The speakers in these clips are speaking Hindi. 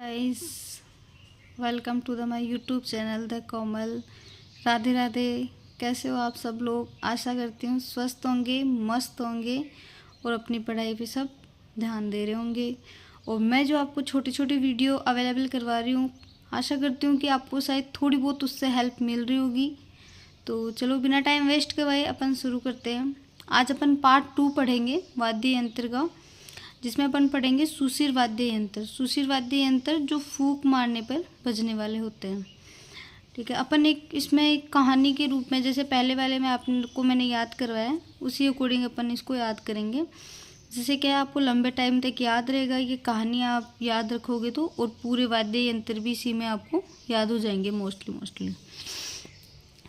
Guys, welcome to the my YouTube channel the Komal. Radhe Radhe. कैसे हो आप सब लोग? आशा करती हूँ स्वस्थ होंगे, मस्त होंगे और अपनी पढ़ाई पे सब ध्यान दे रहे होंगे। और मैं जो आपको छोटी छोटी वीडियो अवेलेबल करवा रही हूँ, आशा करती हूँ कि आपको शायद थोड़ी बहुत उससे हेल्प मिल रही होगी। तो चलो बिना टाइम वेस्ट करवाए अपन शुरू करते हैं। आज अपन पार्ट 2 पढ़ेंगे वाद्य यंत्र का, जिसमें अपन पढ़ेंगे सुशिर वाद्य यंत्र। सुशिर वाद्य यंत्र जो फूंक मारने पर बजने वाले होते हैं। ठीक है, अपन इसमें एक कहानी के रूप में, जैसे पहले वाले में आपको मैंने याद करवाया, उसी अकॉर्डिंग अपन इसको याद करेंगे। जैसे क्या आपको लंबे टाइम तक याद रहेगा, ये कहानी आप याद रखोगे तो, और पूरे वाद्य यंत्र भी इसी में आपको याद हो जाएंगे मोस्टली।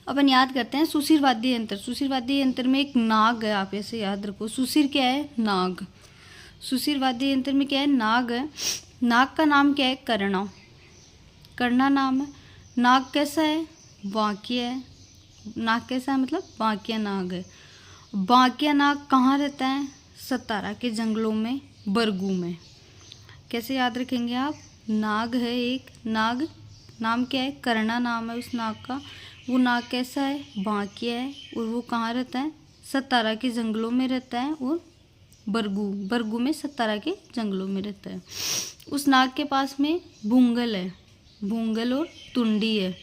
अपन याद करते हैं सुशिर वाद्य यंत्र। सुशिर वाद्य यंत्र में एक नाग है, आप ऐसे याद रखो। सुशिर क्या है? नाग। सुशिर वाद्य यंत्र में क्या है? नाग है। नाग का नाम क्या है? कर्णा। कर्णा नाम है। नाग कैसा है? बांकिया है। नाग कैसा है मतलब? बांकिया नाग है। बांकिया नाग कहाँ रहता है? सतारा के जंगलों में, बरगू में। कैसे याद रखेंगे आप? नाग है एक, नाग नाम क्या है? कर्णा नाम है उस नाग का। वो नाग कैसा है? बांकिया है। और वो कहाँ रहता है? सतारा के जंगलों में रहता है। और बरगू में सतारा के जंगलों में रहता है। उस नाग के पास में भूंगल है। भूंगल और तुंडी है।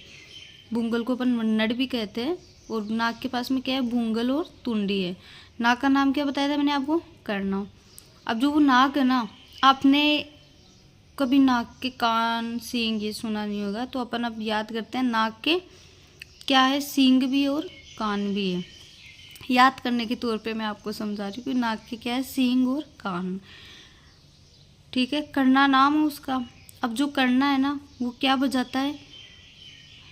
भूंगल को अपन मन्नड़ भी कहते हैं। और नाग के पास में क्या है? भूंगल और तुंडी है। नाग का नाम क्या बताया था मैंने आपको? कर्णा। अब जो वो नाग है ना, आपने कभी नाग के कान, सींग ये सुना नहीं होगा, तो अपन अब याद करते हैं। नाग के क्या है? सींग भी और कान भी है। याद करने के तौर पे मैं आपको समझा रही हूँ कि नाग के क्या है? सींग और कान। ठीक है, कर्णा नाम है उसका। अब जो कर्णा है ना, वो क्या बजाता है?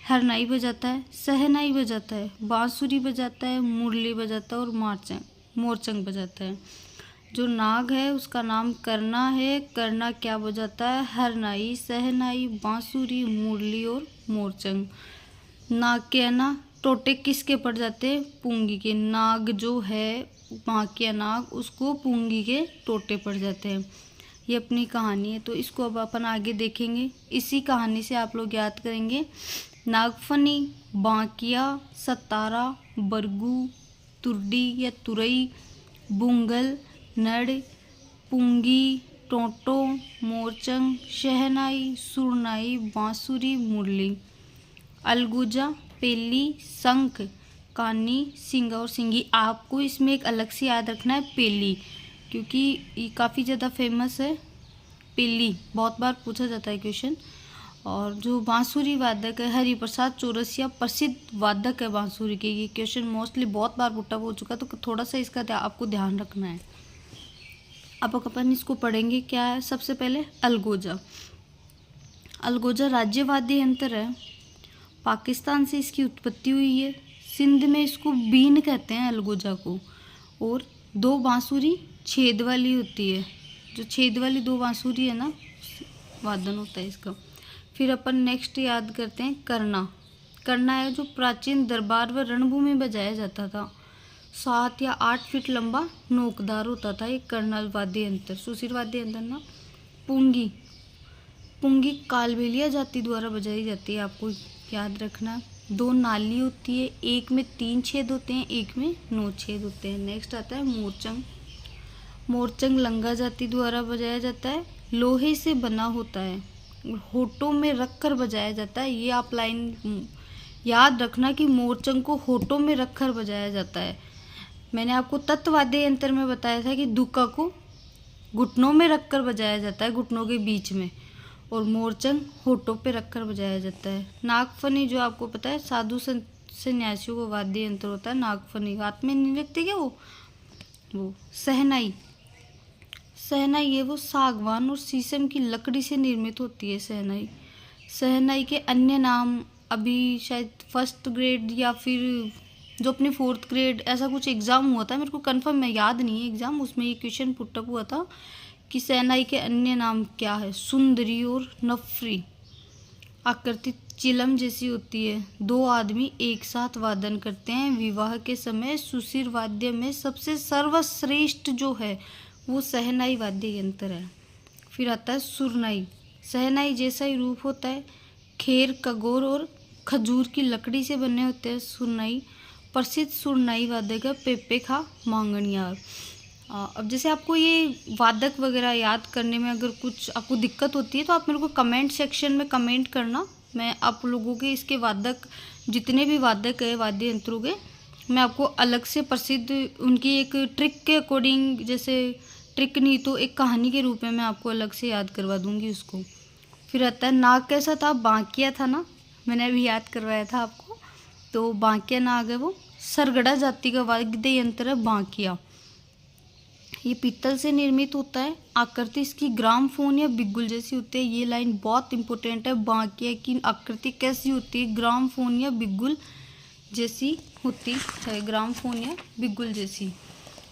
हरनाई बजाता है, सहनाई बजाता है, बांसुरी बजाता है, मुरली बजाता है और मोरचंग बजाता है। जो नाग है उसका नाम कर्णा है। कर्णा क्या बजाता है? हरनाई, सहनाई, बांसुरी, मुरली और मोरचंग। नाग के है ना टोटे किसके पड़ जाते हैं? पूंगी के। नाग जो है बांकिया नाग, उसको पूंगी के टोटे पड़ जाते हैं। ये अपनी कहानी है, तो इसको अब अपन आगे देखेंगे। इसी कहानी से आप लोग याद करेंगे। नागफनी, बांकिया, सतारा, बरगू, तुरडी या तुरई, बुंगल, नड़, पूंगी, टोटो, मोरचंग, शहनाई, सुरनाई, बांसुरी, मुरली, अलगुजा, पेली, शंख, कानी, सिंगा और सिंगी। आपको इसमें एक अलग से याद रखना है पेली, क्योंकि ये काफ़ी ज़्यादा फेमस है। पेली बहुत बार पूछा जाता है क्वेश्चन। और जो बांसुरी वादक है, हरिप्रसाद चौरसिया प्रसिद्ध वादक है बांसुरी के। ये क्वेश्चन मोस्टली बहुत बार पुट अप हो चुका है, तो थोड़ा सा इसका आपको ध्यान रखना है। अब अपन इसको पढ़ेंगे। क्या है? सबसे पहले अलगोजा। अलगोजा राज्य वाद्य यंत्र है। पाकिस्तान से इसकी उत्पत्ति हुई है। सिंध में इसको बीन कहते हैं अलगोजा को। और 2 बांसुरी छेद वाली होती है। जो छेद वाली 2 बांसुरी है ना, वादन होता है इसका। फिर अपन नेक्स्ट याद करते हैं कर्णा। कर्णा है जो प्राचीन दरबार व रणभूमि में बजाया जाता था। 7 या 8 फीट लंबा नोकदार होता था एक कर्णा वाद्य यंत्र। सुशिर वाद्य यंत्र ना। पुंगी, पुंगी कालबेलिया जाति द्वारा बजाई जाती है, आपको याद रखना। 2 नाली होती है, एक में 3 छेद होते हैं, एक में 9 छेद होते हैं। नेक्स्ट आता है मोरचंग। मोरचंग लंगा जाति द्वारा बजाया जाता है। लोहे से बना होता है, होठों में रखकर बजाया जाता है। ये आप लाइन याद रखना कि मोरचंग को होठों में रखकर बजाया जाता है। मैंने आपको तत्वाद्य यंत्र में बताया था कि दुक्का को घुटनों में रखकर बजाया जाता है, घुटनों के बीच में। और मोरचंग होठों पे रखकर बजाया जाता है। नागफनी जो आपको पता है, साधु सन्यासियों को वाद्य यंत्र होता है नागफनी। हाथ में नहीं रखते क्या वो सहनाई। सहनाई है वो सागवान और शीशम की लकड़ी से निर्मित होती है सहनाई। सहनाई के अन्य नाम अभी शायद 1st ग्रेड या फिर जो अपनी 4th ग्रेड, ऐसा कुछ एग्ज़ाम हुआ था, मेरे को कंफर्म में याद नहीं है एग्ज़ाम, उसमें ये क्वेश्चन पुट अप हुआ था कि सहनाई के अन्य नाम क्या है? सुंदरी और नफरी। आकृति चिलम जैसी होती है। 2 आदमी एक साथ वादन करते हैं विवाह के समय। सुशिर वाद्य में सबसे सर्वश्रेष्ठ जो है वो सहनाई वाद्य यंत्र है। फिर आता है सुरनाई। शहनाई जैसा ही रूप होता है। खेर, कगोर और खजूर की लकड़ी से बने होते हैं सुरनाई। प्रसिद्ध सुरनाई वादक है पेपे खा मांगणियार। अब जैसे आपको ये वादक वगैरह याद करने में अगर कुछ आपको दिक्कत होती है तो आप मेरे को कमेंट सेक्शन में कमेंट करना। मैं आप लोगों के इसके वादक, जितने भी वादक है वाद्य यंत्रों के, मैं आपको अलग से प्रसिद्ध उनकी एक ट्रिक के अकॉर्डिंग, जैसे ट्रिक नहीं तो एक कहानी के रूप में मैं आपको अलग से याद करवा दूंगी उसको। फिर आता है नाग कैसा था, बांकिया था ना, मैंने अभी याद करवाया था आपको। तो बांकिया नाग है वो, सरगड़ा जाति का वाद्य यंत्र है बांकिया। ये पीतल से निर्मित होता है। आकृति इसकी ग्रामफोन या बिगुल जैसी होती है। ये लाइन बहुत इंपॉर्टेंट है। बांकिया की आकृति कैसी होती है, ग्रामफोन या बिगुल जैसी होती है, ग्रामफोन या बिगुल जैसी।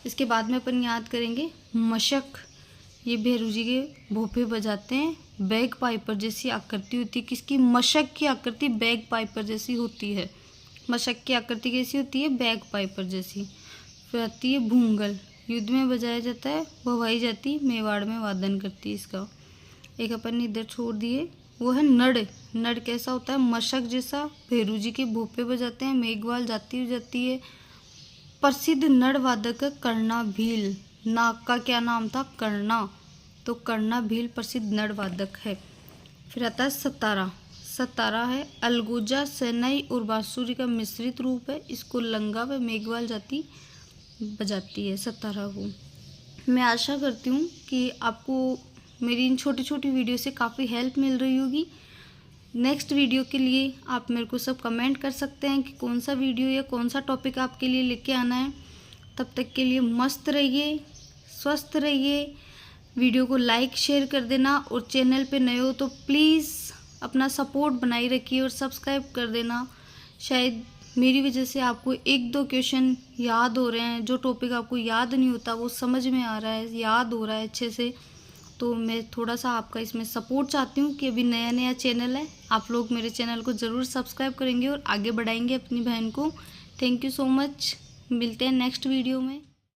इसके बाद में अपन याद करेंगे मशक। ये भैरू जी के भोपे बजाते हैं। बैग पाइपर जैसी आकृति होती है किसकी, मशक की आकृति बैग पाइपर जैसी होती है। मशक की आकृति कैसी होती है, बैग पाइपर जैसी। फिर आती है भूंगल, युद्ध में बजाया जाता है। भवाई जाति मेवाड़ में वादन करती है इसका। एक अपन ने इधर छोड़ दिए, वो है नड़। नड़ कैसा होता है, मशक जैसा, भैरू जी के भोपे बजाते हैं। मेघवाल जाति हो जाती है। प्रसिद्ध नड़ वादक है कर्णा भील। नाग का क्या नाम था, कर्णा, तो कर्णा भील प्रसिद्ध नड़ वादक है। फिर आता है सतारा। सतारा है अलगोजा, शहनाई और बांसुरी का मिश्रित रूप है। इसको लंगा व मेघवाल जाति बजाती है सतारा को। मैं आशा करती हूँ कि आपको मेरी इन छोटी छोटी वीडियो से काफ़ी हेल्प मिल रही होगी। नेक्स्ट वीडियो के लिए आप मेरे को सब कमेंट कर सकते हैं कि कौन सा वीडियो या कौन सा टॉपिक आपके लिए लेके आना है। तब तक के लिए मस्त रहिए, स्वस्थ रहिए। वीडियो को लाइक शेयर कर देना और चैनल पे नए हो तो प्लीज़ अपना सपोर्ट बनाए रखिए और सब्सक्राइब कर देना। शायद मेरी वजह से आपको एक दो क्वेश्चन याद हो रहे हैं, जो टॉपिक आपको याद नहीं होता वो समझ में आ रहा है, याद हो रहा है अच्छे से। तो मैं थोड़ा सा आपका इसमें सपोर्ट चाहती हूँ कि अभी नया नया चैनल है, आप लोग मेरे चैनल को ज़रूर सब्सक्राइब करेंगे और आगे बढ़ाएंगे अपनी बहन को। Thank you so much. मिलते हैं नेक्स्ट वीडियो में।